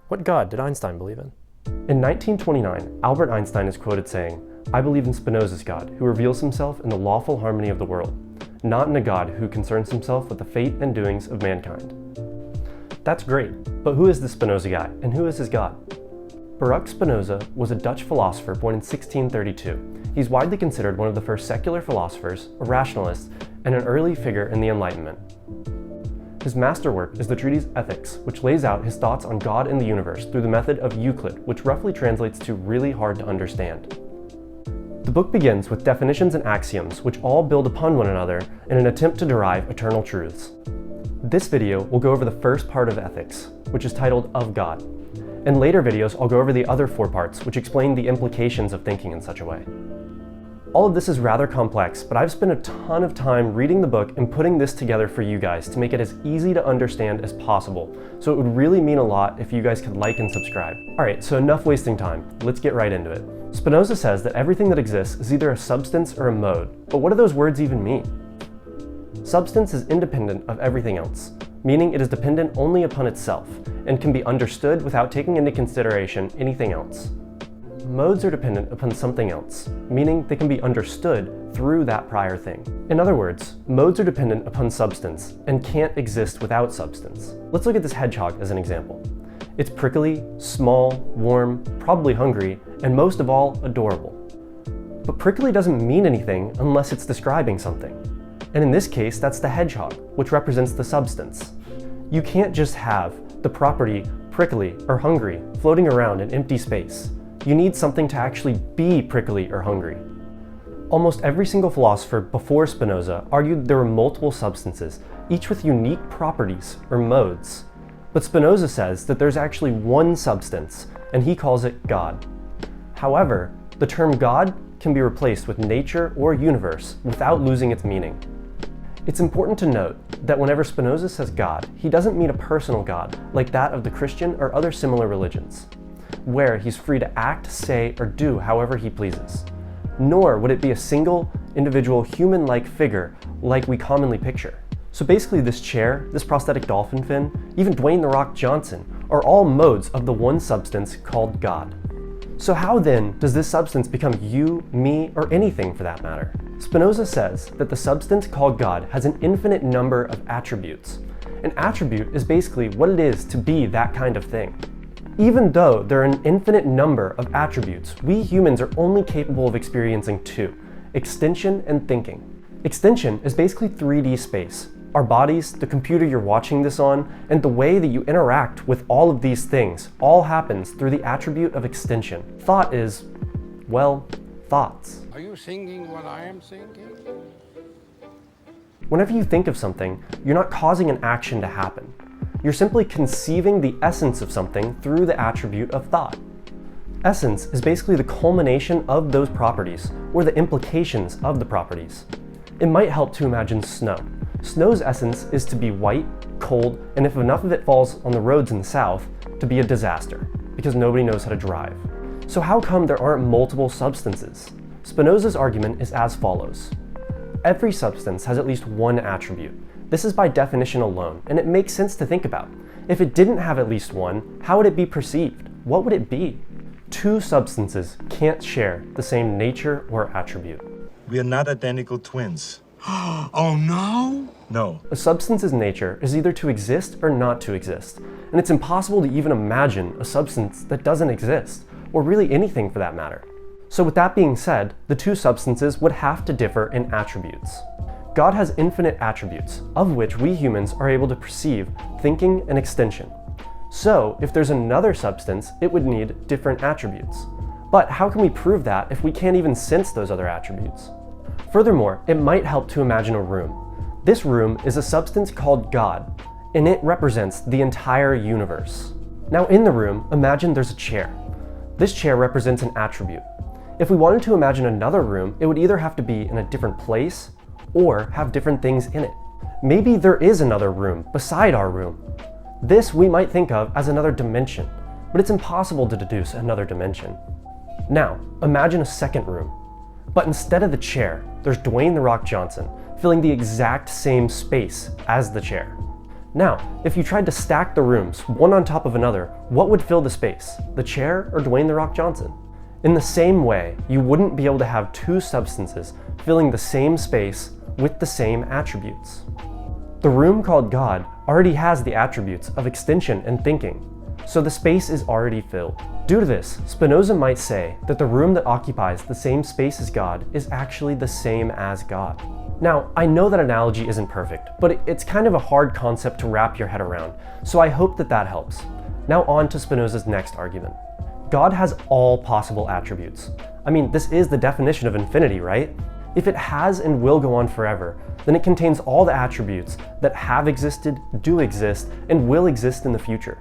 What God did Einstein believe in? In 1929, Albert Einstein is quoted saying, "I believe in Spinoza's God, who reveals himself in the lawful harmony of the world, not in a God who concerns himself with the fate and doings of mankind." That's great, but who is this Spinoza guy, and who is his God? Baruch Spinoza was a Dutch philosopher born in 1632. He's widely considered one of the first secular philosophers, a rationalist, and an early figure in the Enlightenment. His masterwork is the treatise Ethics, which lays out his thoughts on God and the universe through the method of Euclid, which roughly translates to really hard to understand. The book begins with definitions and axioms, which all build upon one another in an attempt to derive eternal truths. This video will go over the first part of Ethics, which is titled Of God. In later videos, I'll go over the other 4 parts, which explain the implications of thinking in such a way. All of this is rather complex, but I've spent a ton of time reading the book and putting this together for you guys to make it as easy to understand as possible, so it would really mean a lot if you guys could like and subscribe. Alright, so enough wasting time, let's get right into it. Spinoza says that everything that exists is either a substance or a mode, but what do those words even mean? Substance is independent of everything else, meaning it is dependent only upon itself, and can be understood without taking into consideration anything else. Modes are dependent upon something else, meaning they can be understood through that prior thing. In other words, modes are dependent upon substance and can't exist without substance. Let's look at this hedgehog as an example. It's prickly, small, warm, probably hungry, and most of all, adorable. But prickly doesn't mean anything unless it's describing something. And in this case, that's the hedgehog, which represents the substance. You can't just have the property prickly or hungry floating around in empty space. You need something to actually be prickly or hungry. Almost every single philosopher before Spinoza argued there were multiple substances, each with unique properties or modes. But Spinoza says that there's actually one substance, and he calls it God. However, the term God can be replaced with nature or universe without losing its meaning. It's important to note that whenever Spinoza says God, he doesn't mean a personal God like that of the Christian or other similar religions, where he's free to act, say, or do however he pleases. Nor would it be a single, individual, human-like figure like we commonly picture. So basically this chair, this prosthetic dolphin fin, even Dwayne "The Rock" Johnson, are all modes of the one substance called God. So how then does this substance become you, me, or anything for that matter? Spinoza says that the substance called God has an infinite number of attributes. An attribute is basically what it is to be that kind of thing. Even though there are an infinite number of attributes, we humans are only capable of experiencing 2, extension and thinking. Extension is basically 3D space. Our bodies, the computer you're watching this on, and the way that you interact with all of these things all happens through the attribute of extension. Thought is, well, thoughts. Are you thinking what I am thinking? Whenever you think of something, you're not causing an action to happen. You're simply conceiving the essence of something through the attribute of thought. Essence is basically the culmination of those properties, or the implications of the properties. It might help to imagine snow. Snow's essence is to be white, cold, and if enough of it falls on the roads in the south, to be a disaster, because nobody knows how to drive. So how come there aren't multiple substances? Spinoza's argument is as follows. Every substance has at least one attribute. This is by definition alone, and it makes sense to think about. If it didn't have at least one, how would it be perceived? What would it be? 2 substances can't share the same nature or attribute. We are not identical twins. Oh no? No. A substance's nature is either to exist or not to exist, and it's impossible to even imagine a substance that doesn't exist, or really anything for that matter. So with that being said, the 2 substances would have to differ in attributes. God has infinite attributes, of which we humans are able to perceive thinking and extension. So if there's another substance, it would need different attributes. But how can we prove that if we can't even sense those other attributes? Furthermore, it might help to imagine a room. This room is a substance called God, and it represents the entire universe. Now in the room, imagine there's a chair. This chair represents an attribute. If we wanted to imagine another room, it would either have to be in a different place or have different things in it. Maybe there is another room beside our room. This we might think of as another dimension, but it's impossible to deduce another dimension. Now, imagine a second room. But instead of the chair, there's Dwayne "The Rock" Johnson, filling the exact same space as the chair. Now, if you tried to stack the rooms, one on top of another, what would fill the space? The chair or Dwayne "The Rock" Johnson? In the same way, you wouldn't be able to have two substances filling the same space with the same attributes. The room called God already has the attributes of extension and thinking, so the space is already filled. Due to this, Spinoza might say that the room that occupies the same space as God is actually the same as God. Now, I know that analogy isn't perfect, but it's kind of a hard concept to wrap your head around, so I hope that helps. Now on to Spinoza's next argument. God has all possible attributes. I mean, this is the definition of infinity, right? If it has and will go on forever, then it contains all the attributes that have existed, do exist, and will exist in the future.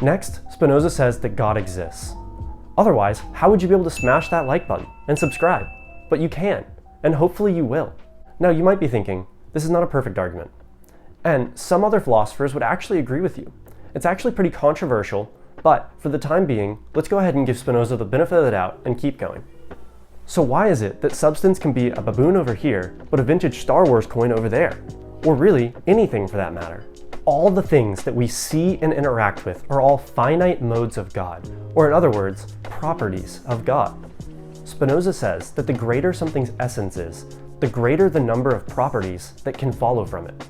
Next, Spinoza says that God exists. Otherwise, how would you be able to smash that like button and subscribe? But you can, and hopefully you will. Now you might be thinking, this is not a perfect argument. And some other philosophers would actually agree with you. It's actually pretty controversial, but for the time being, let's go ahead and give Spinoza the benefit of the doubt and keep going. So why is it that substance can be a baboon over here, but a vintage Star Wars coin over there? Or really, anything for that matter? All the things that we see and interact with are all finite modes of God, or in other words, properties of God. Spinoza says that the greater something's essence is, the greater the number of properties that can follow from it.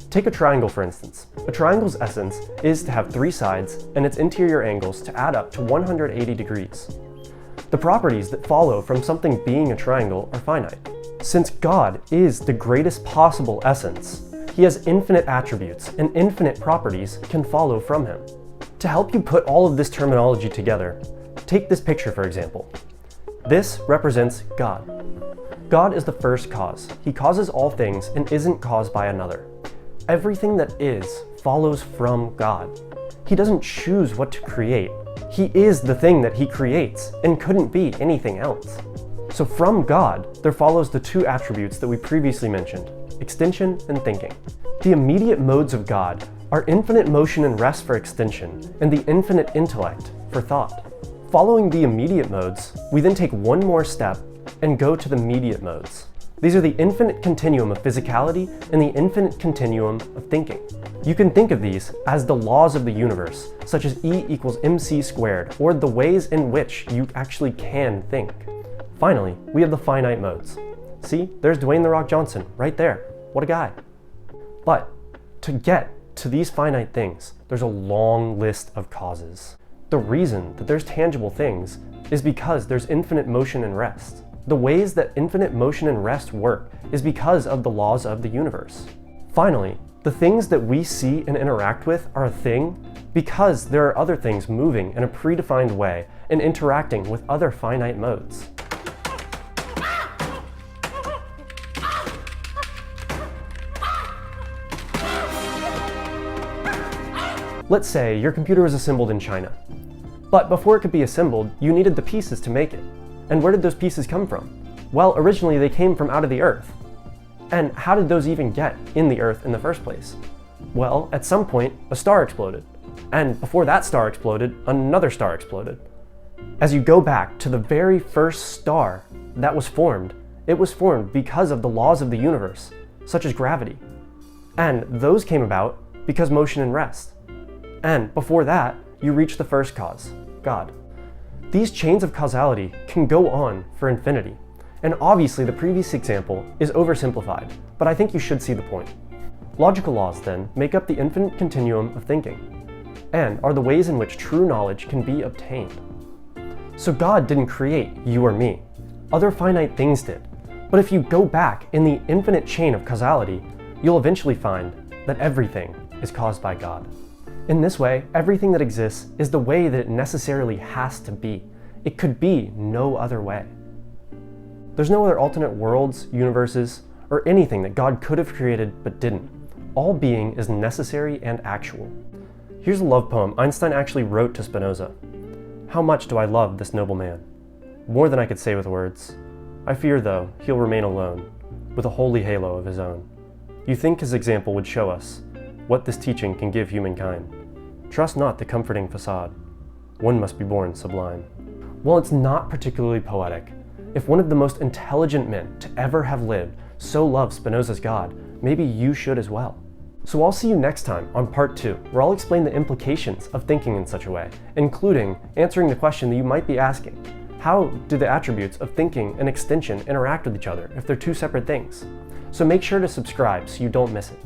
Take a triangle, for instance. A triangle's essence is to have three sides and its interior angles to add up to 180 degrees. The properties that follow from something being a triangle are finite. Since God is the greatest possible essence, he has infinite attributes and infinite properties can follow from him. To help you put all of this terminology together, take this picture for example. This represents God. God is the first cause. He causes all things and isn't caused by another. Everything that is follows from God. He doesn't choose what to create. He is the thing that he creates and couldn't be anything else. So from God, there follows the two attributes that we previously mentioned, extension and thinking. The immediate modes of God are infinite motion and rest for extension, and the infinite intellect for thought. Following the immediate modes, we then take one more step and go to the mediate modes. These are the infinite continuum of physicality and the infinite continuum of thinking. You can think of these as the laws of the universe, such as E equals mc squared, or the ways in which you actually can think. Finally, we have the finite modes. See, there's Dwayne "The Rock" Johnson right there. What a guy. But to get to these finite things, there's a long list of causes. The reason that there's tangible things is because there's infinite motion and rest. The ways that infinite motion and rest work is because of the laws of the universe. Finally, the things that we see and interact with are a thing because there are other things moving in a predefined way and interacting with other finite modes. Let's say your computer was assembled in China. But before it could be assembled, you needed the pieces to make it. And where did those pieces come from? Well, originally they came from out of the earth. And how did those even get in the earth in the first place? Well, at some point, a star exploded. And before that star exploded, another star exploded. As you go back to the very first star that was formed, it was formed because of the laws of the universe, such as gravity. And those came about because motion and rest. And before that, you reach the first cause, God. These chains of causality can go on for infinity. And obviously the previous example is oversimplified, but I think you should see the point. Logical laws, then, make up the infinite continuum of thinking, and are the ways in which true knowledge can be obtained. So God didn't create you or me. Other finite things did. But if you go back in the infinite chain of causality, you'll eventually find that everything is caused by God. In this way, everything that exists is the way that it necessarily has to be. It could be no other way. There's no other alternate worlds, universes, or anything that God could have created but didn't. All being is necessary and actual. Here's a love poem Einstein actually wrote to Spinoza. How much do I love this noble man? More than I could say with words. I fear, though, he'll remain alone, with a holy halo of his own. You think his example would show us what this teaching can give humankind. Trust not the comforting facade. One must be born sublime. While it's not particularly poetic, if one of the most intelligent men to ever have lived so loves Spinoza's God, maybe you should as well. So I'll see you next time on part 2, where I'll explain the implications of thinking in such a way, including answering the question that you might be asking: how do the attributes of thinking and extension interact with each other if they're two separate things? So make sure to subscribe so you don't miss it.